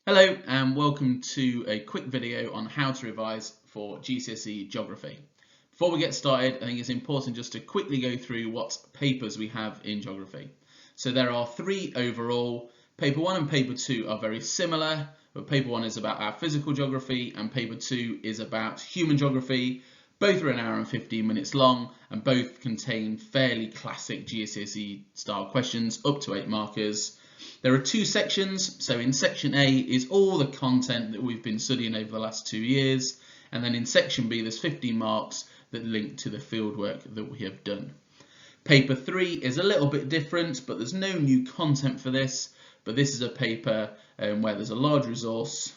Hello and welcome to a quick video on how to revise for GCSE Geography. Before we get started, I think it's important just to quickly go through what papers we have in Geography. So there are 3 overall. Paper 1 and Paper 2 are very similar, but Paper 1 is about our physical geography and Paper 2 is about human geography. Both are an hour and 15 minutes long and both contain fairly classic GCSE style questions, up to 8 markers. There are 2 sections, so in section A is all the content that we've been studying over the last 2 years, and then in section B there's 15 marks that link to the fieldwork that we have done. Paper 3 is a little bit different, but there's no new content for this, but this is a paper where there's a large resource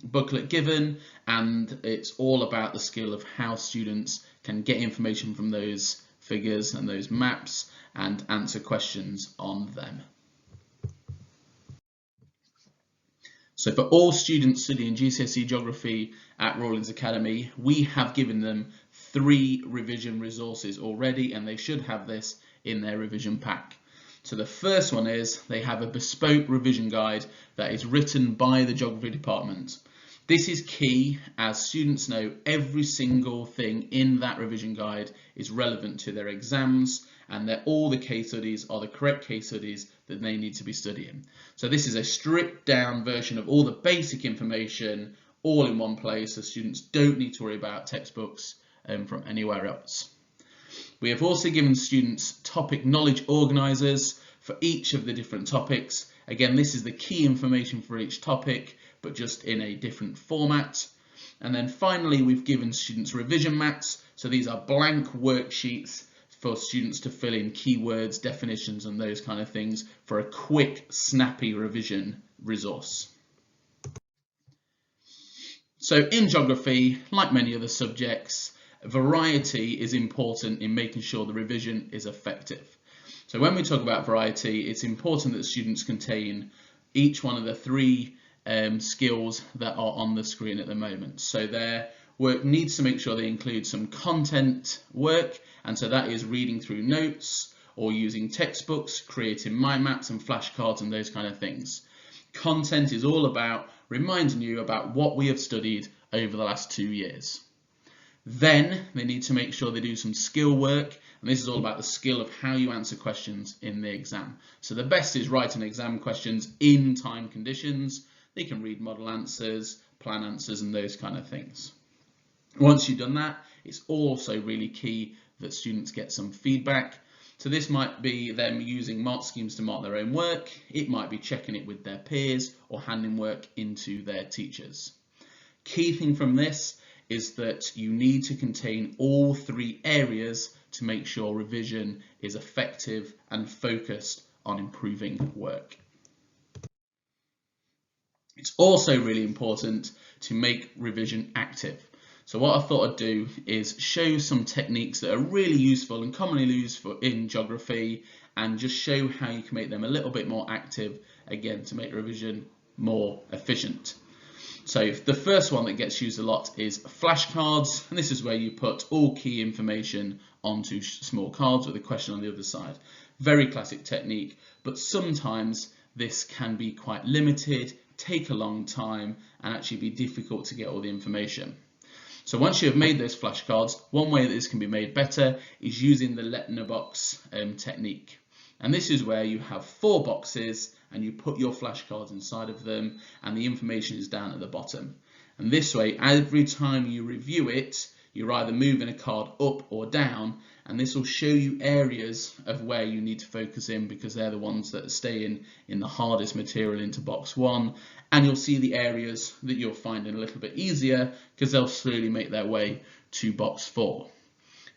booklet given, and it's all about the skill of how students can get information from those figures and those maps and answer questions on them. So for all students studying GCSE Geography at Rawlins Academy, we have given them 3 revision resources already, and they should have this in their revision pack. So the first one is they have a bespoke revision guide that is written by the Geography department. This is key, as students know every single thing in that revision guide is relevant to their exams, and that all the case studies are the correct case studies that they need to be studying. So this is a stripped down version of all the basic information all in one place, so students don't need to worry about textbooks from anywhere else. We have also given students topic knowledge organisers for each of the different topics. Again, this is the key information for each topic, but just in a different format. And then finally, we've given students revision mats. So these are blank worksheets for students to fill in keywords, definitions, and those kind of things for a quick, snappy revision resource. So in geography, like many other subjects, variety is important in making sure the revision is effective. So when we talk about variety, it's important that students contain each one of the 3 skills that are on the screen at the moment. So their work needs to make sure they include some content work, and so that is reading through notes or using textbooks, creating mind maps and flashcards and those kind of things. Content is all about reminding you about what we have studied over the last 2 years. Then they need to make sure they do some skill work, and this is all about the skill of how you answer questions in the exam. So the best is writing exam questions in time conditions. They can read model answers, plan answers, and those kind of things. Once you've done that, it's also really key that students get some feedback. So this might be them using mark schemes to mark their own work. It might be checking it with their peers or handing work into their teachers. Key thing from this is that you need to contain all 3 areas to make sure revision is effective and focused on improving work. It's also really important to make revision active. So what I thought I'd do is show some techniques that are really useful and commonly used in geography, and just show how you can make them a little bit more active, again, to make revision more efficient. So the first one that gets used a lot is flashcards, and this is where you put all key information onto small cards with a question on the other side. Very classic technique, but sometimes this can be quite limited, take a long time, and actually be difficult to get all the information. So once you have made those flashcards, one way that this can be made better is using the letterbox technique. And this is where you have 4 boxes and you put your flashcards inside of them, and the information is down at the bottom. And this way, every time you review it, you're either moving a card up or down, and this will show you areas of where you need to focus in, because they're the ones that are staying in the hardest material into box 1, and you'll see the areas that you're finding a little bit easier because they'll slowly make their way to box 4.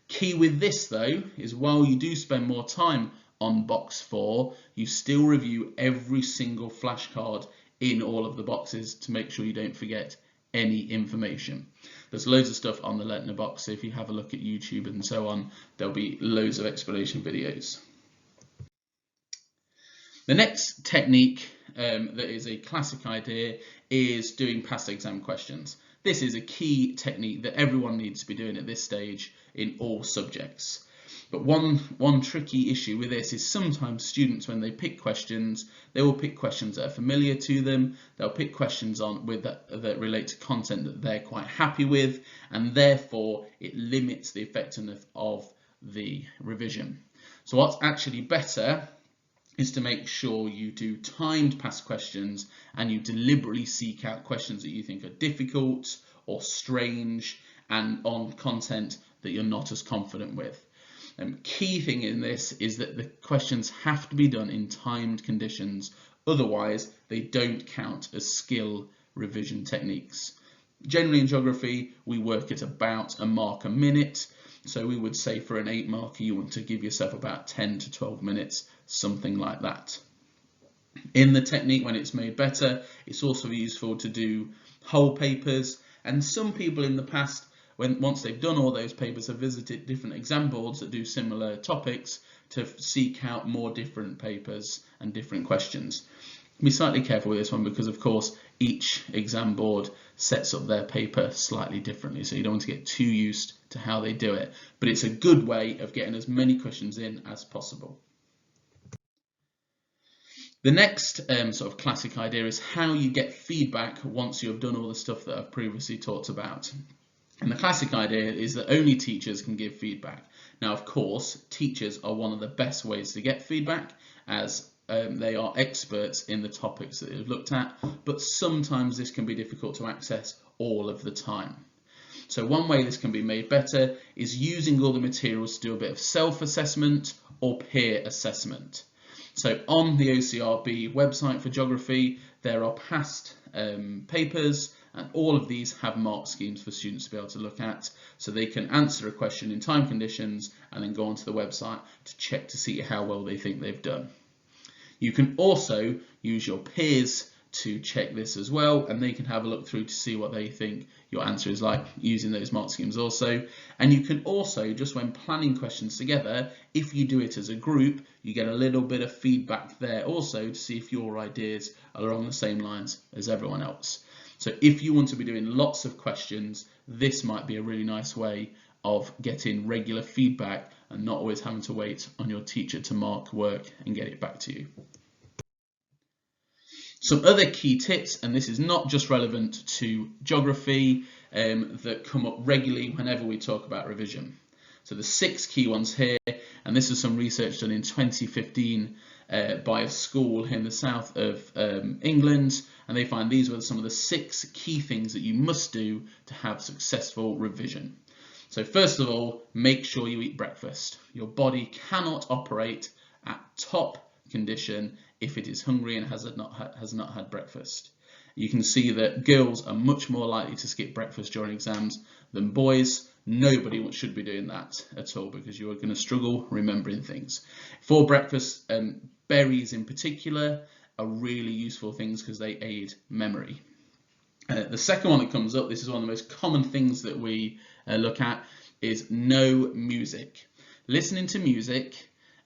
Key with this though is, while you do spend more time on box 4, you still review every single flashcard in all of the boxes to make sure you don't forget any information. There's loads of stuff on the letterbox, so if you have a look at YouTube and so on, there'll be loads of explanation videos. The next technique that is a classic idea is doing past exam questions. This is a key technique that everyone needs to be doing at this stage in all subjects. But one tricky issue with this is sometimes students, when they pick questions, they will pick questions that are familiar to them. They'll pick questions that relate to content that they're quite happy with, and therefore it limits the effectiveness of the revision. So what's actually better is to make sure you do timed past questions and you deliberately seek out questions that you think are difficult or strange and on content that you're not as confident with. Key thing in this is that the questions have to be done in timed conditions, otherwise they don't count as skill revision techniques. Generally in geography we work at about a mark a minute, so we would say for an 8 marker you want to give yourself about 10 to 12 minutes, something like that. In the technique, when it's made better, it's also useful to do whole papers, and some people in the past, once they've done all those papers, have visited different exam boards that do similar topics to seek out more different papers and different questions. Be slightly careful with this one because, of course, each exam board sets up their paper slightly differently, so you don't want to get too used to how they do it. But it's a good way of getting as many questions in as possible. The next sort of classic idea is how you get feedback once you have done all the stuff that I've previously talked about. And the classic idea is that only teachers can give feedback. Now, of course, teachers are one of the best ways to get feedback, as they are experts in the topics that they've looked at, but sometimes this can be difficult to access all of the time. So one way this can be made better is using all the materials to do a bit of self-assessment or peer assessment. So on the OCRB website for geography, there are past papers, and all of these have mark schemes for students to be able to look at, so they can answer a question in time conditions and then go onto the website to check to see how well they think they've done. You can also use your peers to check this as well, and they can have a look through to see what they think your answer is like using those mark schemes also. And you can also, just when planning questions together, if you do it as a group, you get a little bit of feedback there also to see if your ideas are along the same lines as everyone else. So if you want to be doing lots of questions, this might be a really nice way of getting regular feedback and not always having to wait on your teacher to mark work and get it back to you. Some other key tips, and this is not just relevant to geography, that come up regularly whenever we talk about revision. So the 6 key ones here, and this is some research done in 2015 by a school here in the south of England, and they find these were some of the 6 key things that you must do to have successful revision. So first of all, make sure you eat breakfast. Your body cannot operate at top condition if it is hungry and has not had breakfast. You can see that girls are much more likely to skip breakfast during exams than boys. Nobody should be doing that at all, because you are going to struggle remembering things. For breakfast, berries in particular are really useful things because they aid memory. The second one that comes up, this is one of the most common things that we look at, is no music. Listening to music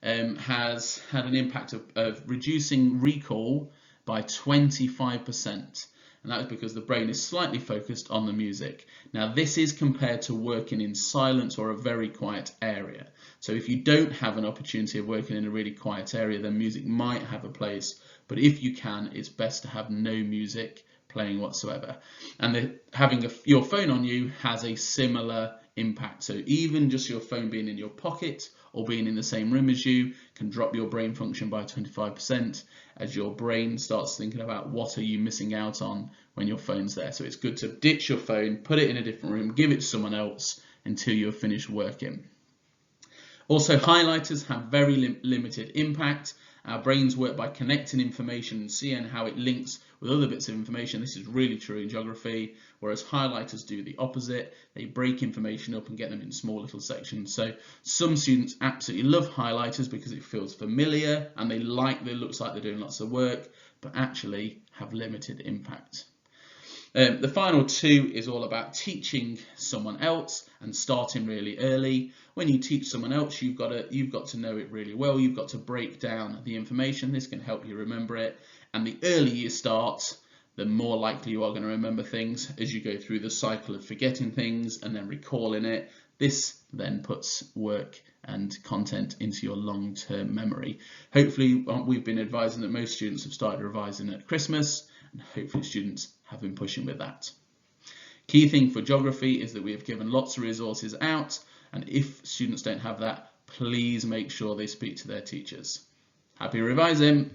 has had an impact of reducing recall by 25%, and that is because the brain is slightly focused on the music. Now this is compared to working in silence or a very quiet area. So if you don't have an opportunity of working in a really quiet area, then music might have a place, but if you can, it's best to have no music playing whatsoever. And having your phone on you has a similar impact. So even just your phone being in your pocket or being in the same room as you can drop your brain function by 25%, as your brain starts thinking about what are you missing out on when your phone's there. So it's good to ditch your phone, put it in a different room, give it to someone else until you're finished working. Also, highlighters have very limited impact. Our brains work by connecting information and seeing how it links with other bits of information. This is really true in geography, whereas highlighters do the opposite. They break information up and get them in small little sections. So some students absolutely love highlighters because it feels familiar and it looks like they're doing lots of work, but actually have limited impact. The final 2 is all about teaching someone else and starting really early. When you teach someone else, you've got to know it really well. You've got to break down the information. This can help you remember it. And the earlier you start, the more likely you are going to remember things as you go through the cycle of forgetting things and then recalling it. This then puts work and content into your long-term memory. Hopefully we've been advising that most students have started revising at Christmas, and hopefully students have been pushing with that. Key thing for geography is that we have given lots of resources out, and if students don't have that, please make sure they speak to their teachers. Happy revising!